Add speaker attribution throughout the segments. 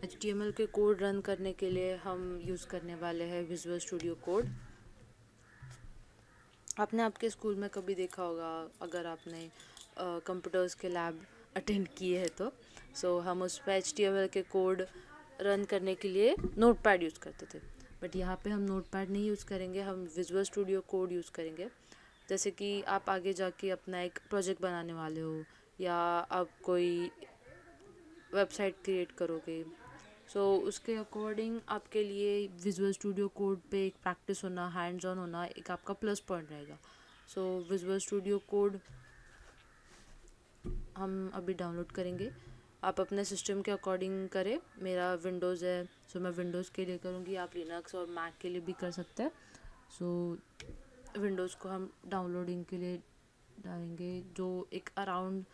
Speaker 1: HTML के code run करने के लिए हम यूज़ करने वाले हैं विजुअल स्टूडियो कोड। आपने आपके स्कूल में कभी देखा होगा, अगर आपने कंप्यूटर्स के लैब अटेंड किए हैं तो हम उस पर HTML के कोड रन करने के लिए नोटपैड यूज़ करते थे। बट यहाँ पे हम नोटपैड नहीं यूज़ करेंगे, हम विजुअल स्टूडियो कोड यूज़ करेंगे। जैसे कि आप आगे जाके अपना एक प्रोजेक्ट बनाने वाले हो या आप कोई वेबसाइट क्रिएट करोगे, उसके अकॉर्डिंग आपके लिए विजुअल स्टूडियो कोड पे एक प्रैक्टिस होना, हैंड्स ऑन होना एक आपका प्लस पॉइंट रहेगा। विजुअल स्टूडियो कोड हम अभी डाउनलोड करेंगे। आप अपने सिस्टम के अकॉर्डिंग करें। मेरा विंडोज़ है, मैं विंडोज़ के लिए करूँगी। आप लिनक्स और मैक के लिए भी कर सकते हैं। विंडोज़ को हम डाउनलोडिंग के लिए डालेंगे, जो एक अराउंड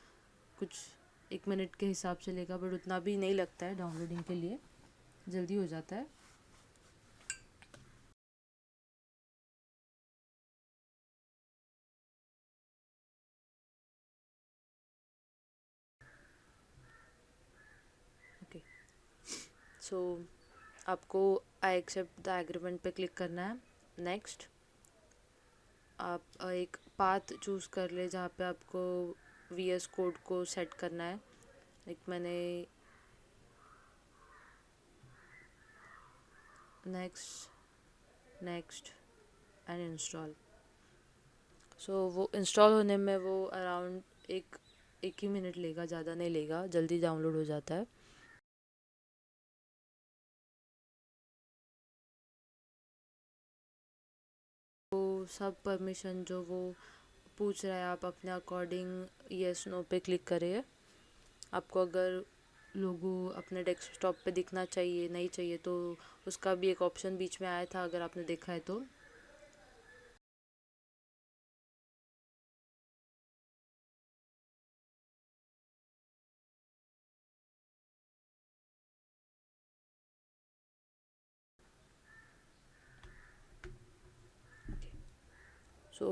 Speaker 1: कुछ 1 मिनट के हिसाब से लेगा, बट उतना भी नहीं लगता है डाउनलोडिंग के लिए, जल्दी हो जाता है। ओके, आपको आई एक्सेप्ट द एग्रीमेंट पे क्लिक करना है। नेक्स्ट, आप एक पाथ चूज़ कर ले जहाँ पे आपको VS कोड को सेट करना है। मैंने नेक्स्ट एंड इंस्टॉल। वो इंस्टॉल होने में वो अराउंड एक ही मिनट लेगा, ज़्यादा नहीं लेगा, जल्दी डाउनलोड हो जाता है। सब परमिशन जो वो पूछ रहा है, आप अपने अकॉर्डिंग येस नो पे क्लिक करिए। आपको अगर लोगो अपने डेस्कटॉप पे दिखना चाहिए नहीं चाहिए तो उसका भी एक ऑप्शन बीच में आया था, अगर आपने देखा है तो।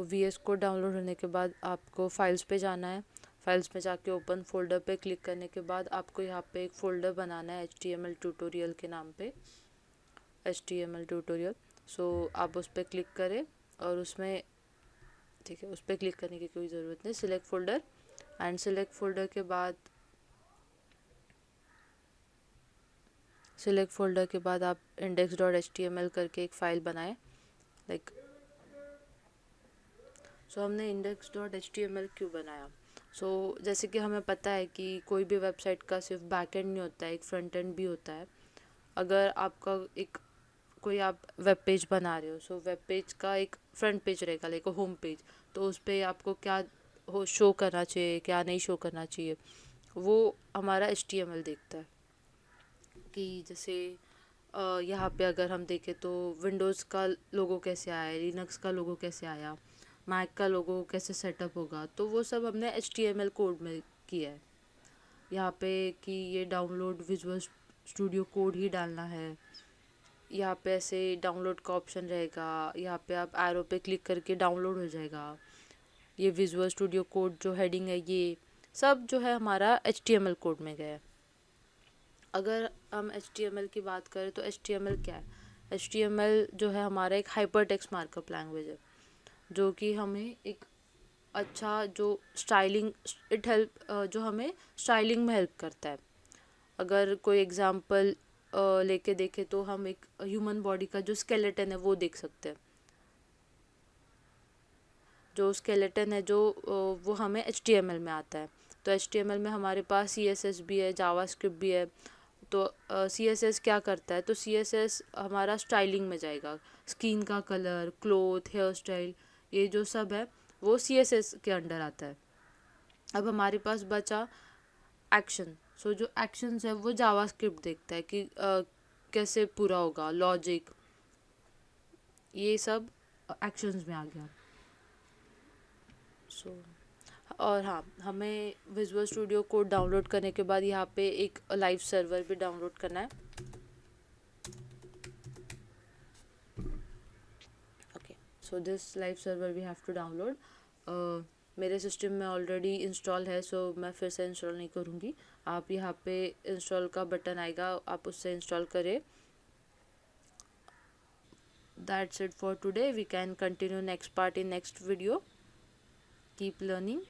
Speaker 1: VS कोड डाउनलोड होने के बाद आपको फाइल्स पे जाना है। फाइल्स में जाके ओपन फोल्डर पे क्लिक करने के बाद आपको यहाँ पे एक फ़ोल्डर बनाना है HTML ट्यूटोरियल के नाम पे, HTML ट्यूटोरियल। आप उस पर क्लिक करें और उसमें, ठीक है, उस पर क्लिक करने की कोई ज़रूरत नहीं। Select folder, and select folder के बाद आप index.html करके एक फ़ाइल बनाएं। हमने index.html क्यों बनाया? जैसे कि हमें पता है कि कोई भी वेबसाइट का सिर्फ बैक एंड नहीं होता है, एक फ्रंट एंड भी होता है। अगर आपका एक कोई आप वेब पेज बना रहे हो, वेब पेज का एक फ्रंट पेज रहेगा, लाइक होम पेज, तो उस पर आपको क्या शो करना चाहिए, क्या नहीं शो करना चाहिए, वो हमारा HTML देखता है। कि जैसे यहाँ पे अगर हम देखें तो विंडोज़ का लोगो कैसे आया, लिनक्स का लोगो कैसे आया, मैक का लोगो कैसे सेटअप होगा, तो वो सब हमने HTML कोड में किया है। यहाँ पे कि ये डाउनलोड विजुअल स्टूडियो कोड ही डालना है। यहाँ पे ऐसे डाउनलोड का ऑप्शन रहेगा, यहाँ पे आप एरो पे क्लिक करके डाउनलोड हो जाएगा। ये विजुअल स्टूडियो कोड जो हेडिंग है, ये सब जो है हमारा HTML कोड में गया है। अगर हम HTML की बात करें तो HTML क्या है? HTML जो है हमारा एक हाइपर टेक्स्ट मार्कअप लैंग्वेज है, जो कि हमें एक अच्छा जो स्टाइलिंग इट हेल्प जो हमें स्टाइलिंग में हेल्प करता है। अगर कोई एग्जांपल लेके देखें तो हम एक ह्यूमन बॉडी का जो स्केलेटन है वो देख सकते हैं। जो स्केलेटन है जो वो हमें HTML में आता है। तो HTML में हमारे पास CSS भी है, जावास्क्रिप्ट भी है। तो CSS क्या करता है? तो CSS हमारा स्टाइलिंग में जाएगा, स्किन का कलर, क्लोथ, हेयर स्टाइल, ये जो सब है वो CSS के अंडर आता है। अब हमारे पास बचा एक्शन। जो एक्शंस है वो जावास्क्रिप्ट देखता है कि कैसे पूरा होगा, लॉजिक, ये सब एक्शंस में आ गया। और हाँ, हमें विजुअल स्टूडियो कोड डाउनलोड करने के बाद यहाँ पे एक लाइव सर्वर भी डाउनलोड करना है। Okay, so this live server we have to download. मेरे सिस्टम में ऑलरेडी इंस्टॉल है, सो मैं फिर से इंस्टॉल नहीं करूँगी। आप यहाँ पे इंस्टॉल का बटन आएगा, आप उससे इंस्टॉल करें। That's it for today. We can continue next part in next video. Keep learning.